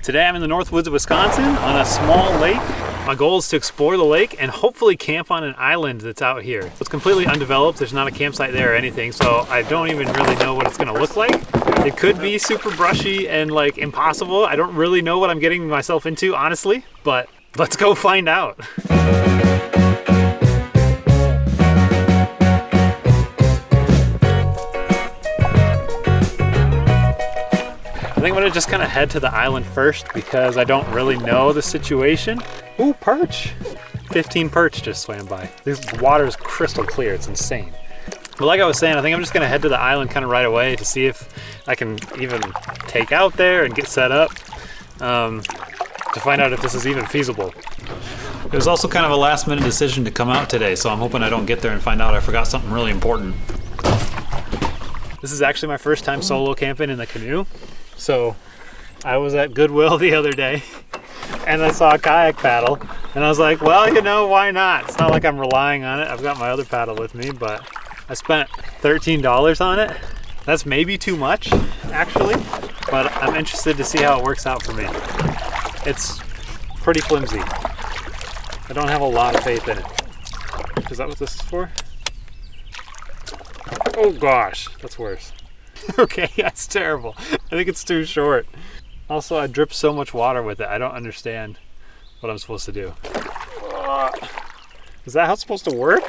Today I'm in the north woods of Wisconsin on a small lake. My goal is to explore the lake and hopefully camp on an island that's out here. It's completely undeveloped. There's not a campsite there or anything, so I don't even really know what it's gonna look like. It could be super brushy and like impossible. I don't really know what I'm getting myself into, honestly, but let's go find out. I think I'm gonna just kind of head to the island first because I don't really know the situation. Ooh, perch. 15 perch just swam by. This water is crystal clear, it's insane. But like I was saying, I think I'm just gonna head to the island kind of right away to see if I can even take out there and get set up to find out if this is even feasible. It was also kind of a last minute decision to come out today, so I'm hoping I don't get there and find out I forgot something really important. This is actually my first time solo camping in the canoe. So I was at Goodwill the other day and I saw a kayak paddle and I was like, well, you know, why not? It's not like I'm relying on it. I've got my other paddle with me, but I spent $13 on it. That's maybe too much, actually, but I'm interested to see how it works out for me. It's pretty flimsy. I don't have a lot of faith in it. Is that what this is for? Oh gosh, that's worse. Okay, that's terrible. I think it's too short. Also, I drip so much water with it. I don't understand what I'm supposed to do. Is that how it's supposed to work?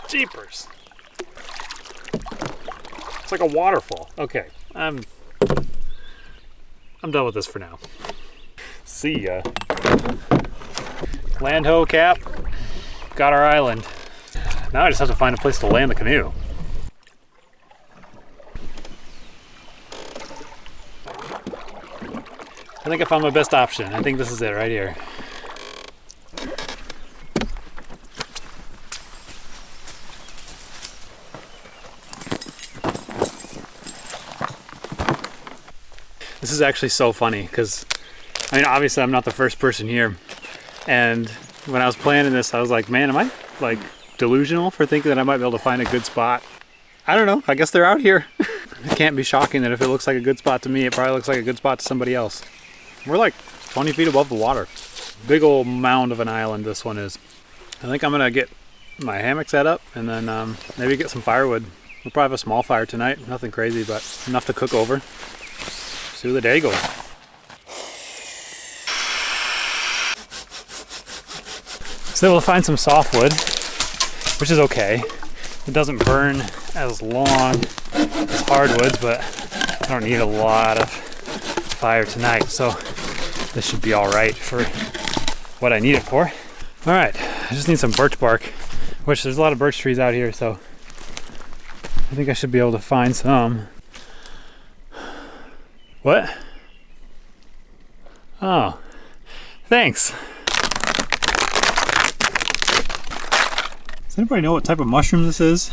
Jeepers. It's like a waterfall. Okay, I'm done with this for now. See ya. Land ho cap. Got our island. Now I just have to find a place to land the canoe. I think I found my best option. I think this is it right here. This is actually so funny because, I mean, obviously I'm not the first person here. And when I was planning this, I was like, man, am I like delusional for thinking that I might be able to find a good spot? I don't know. I guess they're out here. It can't be shocking that if it looks like a good spot to me, it probably looks like a good spot to somebody else. We're like 20 feet above the water. Big old mound of an island this one is. I think I'm gonna get my hammock set up and then maybe get some firewood. We'll probably have a small fire tonight. Nothing crazy, but enough to cook over. See where the day goes. So we'll find some softwood, which is okay. It doesn't burn as long as hardwoods, but I don't need a lot of fire tonight, so this should be all right for what I need it for. All right, I just need some birch bark, which there's a lot of birch trees out here, so I think I should be able to find some. What? Oh, thanks. Does anybody know what type of mushroom this is?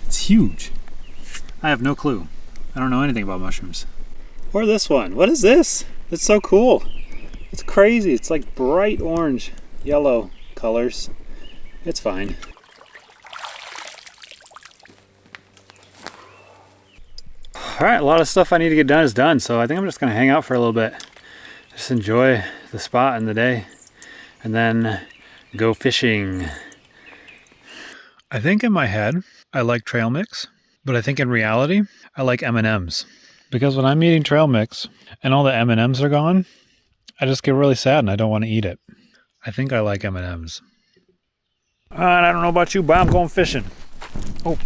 It's huge. I have no clue. I don't know anything about mushrooms. Or this one. What is this? It's so cool. It's crazy. It's like bright orange, yellow colors. It's fine. All right, a lot of stuff I need to get done is done, so I think I'm just gonna hang out for a little bit. Just enjoy the spot and the day, and then go fishing. I think in my head, I like trail mix, but I think in reality, I like M&Ms. Because when I'm eating trail mix and all the M&Ms are gone, I just get really sad and I don't want to eat it. I think I like M&Ms. I don't know about you, but I'm going fishing. Oh.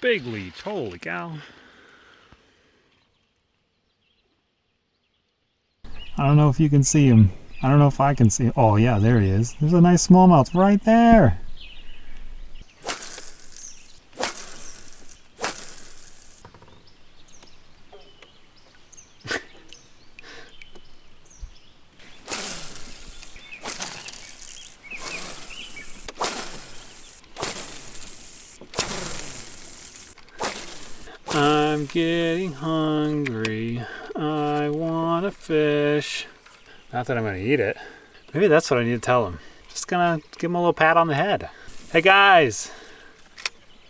Big leech, holy cow. I don't know if you can see him. I don't know if I can see him. Oh yeah, there he is. There's a nice smallmouth right there. I'm getting hungry. I want to fish. Not that I'm going to eat it. Maybe that's what I need to tell him. Just gonna give him a little pat on the head. Hey guys,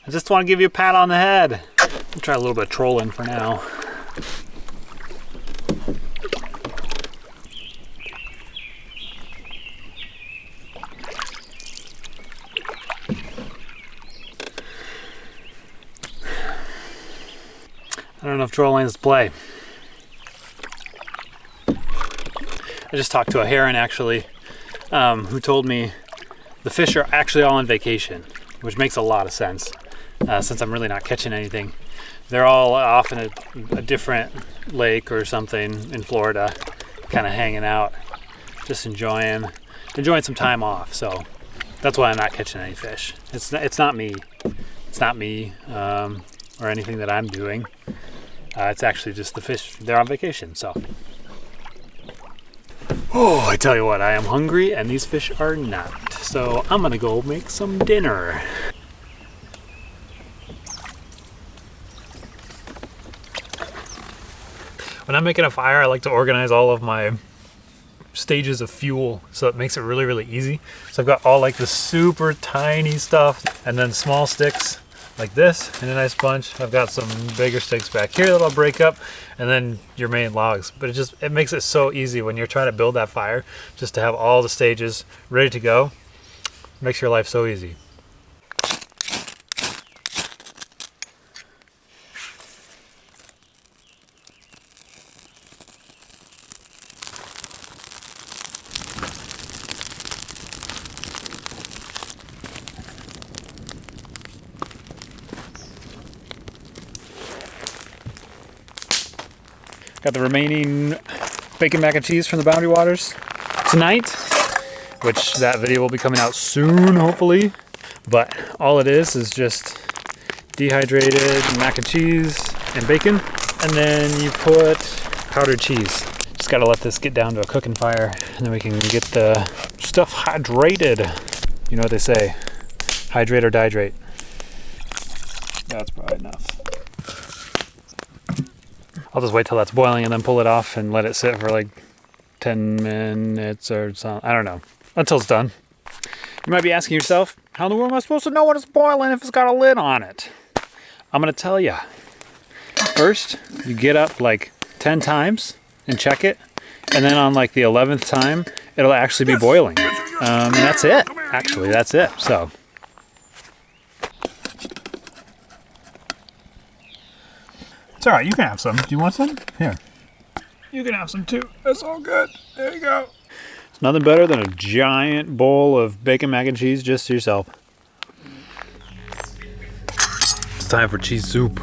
I just want to give you a pat on the head. I'll try a little bit of trolling for now. enough shoreline to play. I just talked to a heron actually, who told me the fish are actually all on vacation, which makes a lot of sense since I'm really not catching anything. They're all off in a different lake or something in Florida, kind of hanging out, just enjoying some time off. So that's why I'm not catching any fish. It's not me. It's not me or anything that I'm doing. It's actually just the fish. They're on vacation. So, oh, I tell you what, I am hungry, and these fish are not. So I'm gonna go make some dinner. When I'm making a fire, I like to organize all of my stages of fuel so it makes it really, really easy. So I've got all like the super tiny stuff and then small sticks like this in a nice bunch. I've got some bigger sticks back here that I'll break up, and then your main logs. But it makes it so easy when you're trying to build that fire, just to have all the stages ready to go. Makes your life so easy. Got the remaining bacon mac and cheese from the Boundary Waters tonight, which that video will be coming out soon, hopefully. But all it is just dehydrated mac and cheese and bacon, and then you put powdered cheese. Just gotta let this get down to a cooking fire, and then we can get the stuff hydrated. You know what they say, hydrate or dihydrate. That's probably enough. I'll just wait till that's boiling and then pull it off and let it sit for like 10 minutes or something. I don't know. Until it's done. You might be asking yourself, how in the world am I supposed to know when it's boiling if it's got a lid on it? I'm going to tell you. First, you get up like 10 times and check it. And then on like the 11th time, it'll actually be boiling. And that's it. Actually, that's it. So. It's all right, you can have some. Do you want some? Here. You can have some too. That's all good. There you go. It's nothing better than a giant bowl of bacon mac and cheese just to yourself. It's time for cheese soup.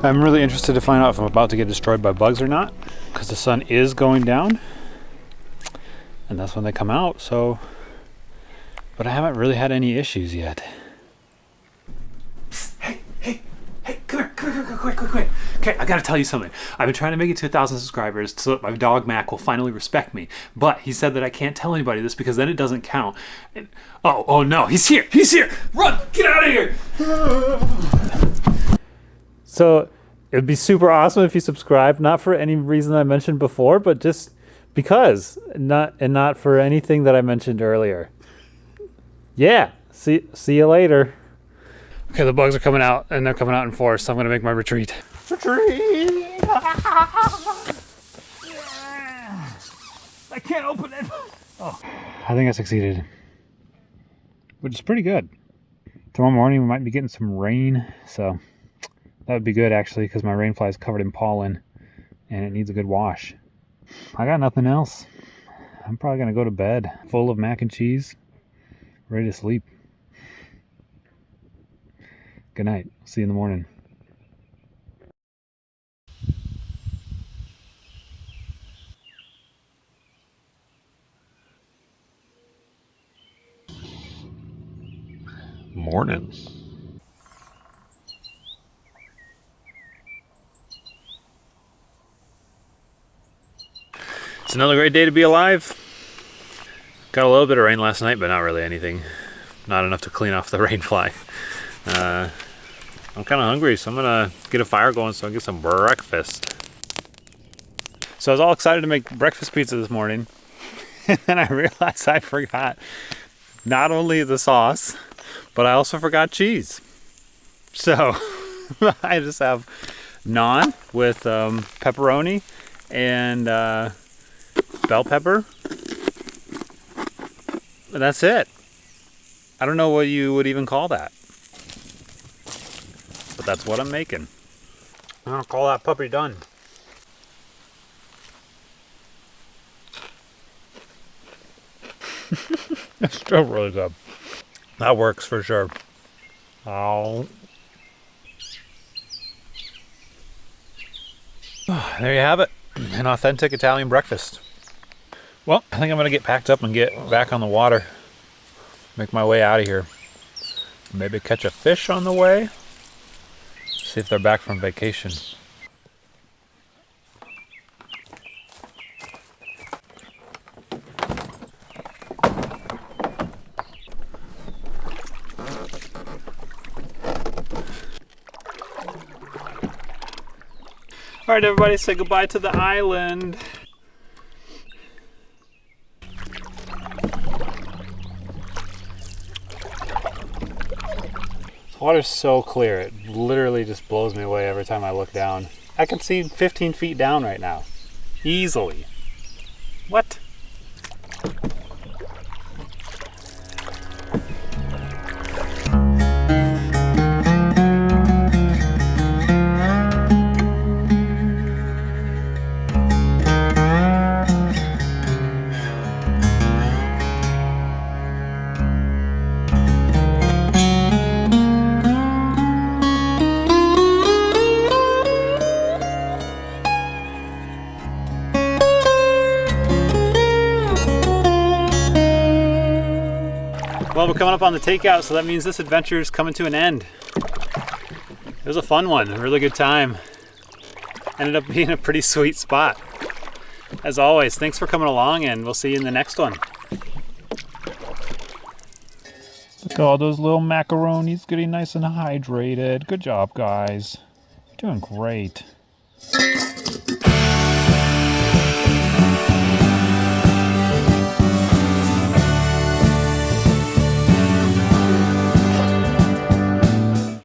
I'm really interested to find out if I'm about to get destroyed by bugs or not, because the sun is going down and that's when they come out. So, but I haven't really had any issues yet. Hey, come here, quick. Okay, I gotta tell you something. I've been trying to make it to 1,000 subscribers so that my dog Mac will finally respect me, but he said that I can't tell anybody this because then it doesn't count. And, oh no, he's here, run, get out of here. So it would be super awesome if you subscribed, not for any reason I mentioned before, but just because, not for anything that I mentioned earlier. Yeah, see you later. Okay, the bugs are coming out, and they're coming out in force, so I'm gonna make my retreat. Retreat! I can't open it. Oh, I think I succeeded, which is pretty good. Tomorrow morning we might be getting some rain, so that would be good actually, because my rain fly is covered in pollen and it needs a good wash. I got nothing else. I'm probably gonna go to bed full of mac and cheese, ready to sleep. Good night. See you in the morning. Morning. It's another great day to be alive. Got a little bit of rain last night, but not really anything. Not enough to clean off the rain fly. I'm kind of hungry, so I'm gonna get a fire going so I can get some breakfast. So I was all excited to make breakfast pizza this morning. And then I realized I forgot not only the sauce, but I also forgot cheese. So I just have naan with pepperoni and bell pepper. And that's it. I don't know what you would even call that. But that's what I'm making. I'll call that puppy done. It's still really good. That works for sure. Oh. There you have it. An authentic Italian breakfast. Well, I think I'm gonna get packed up and get back on the water. Make my way out of here. Maybe catch a fish on the way. See if they're back from vacation. All right, everybody, say goodbye to the island. The water's so clear, it literally just blows me away every time I look down. I can see 15 feet down right now, easily. What? Well, we're coming up on the takeout, so that means this adventure is coming to an end. It was a fun one, a really good time. Ended up being a pretty sweet spot. As always, thanks for coming along, and we'll see you in the next one. Look at all those little macaronis getting nice and hydrated. Good job, guys. You're doing great.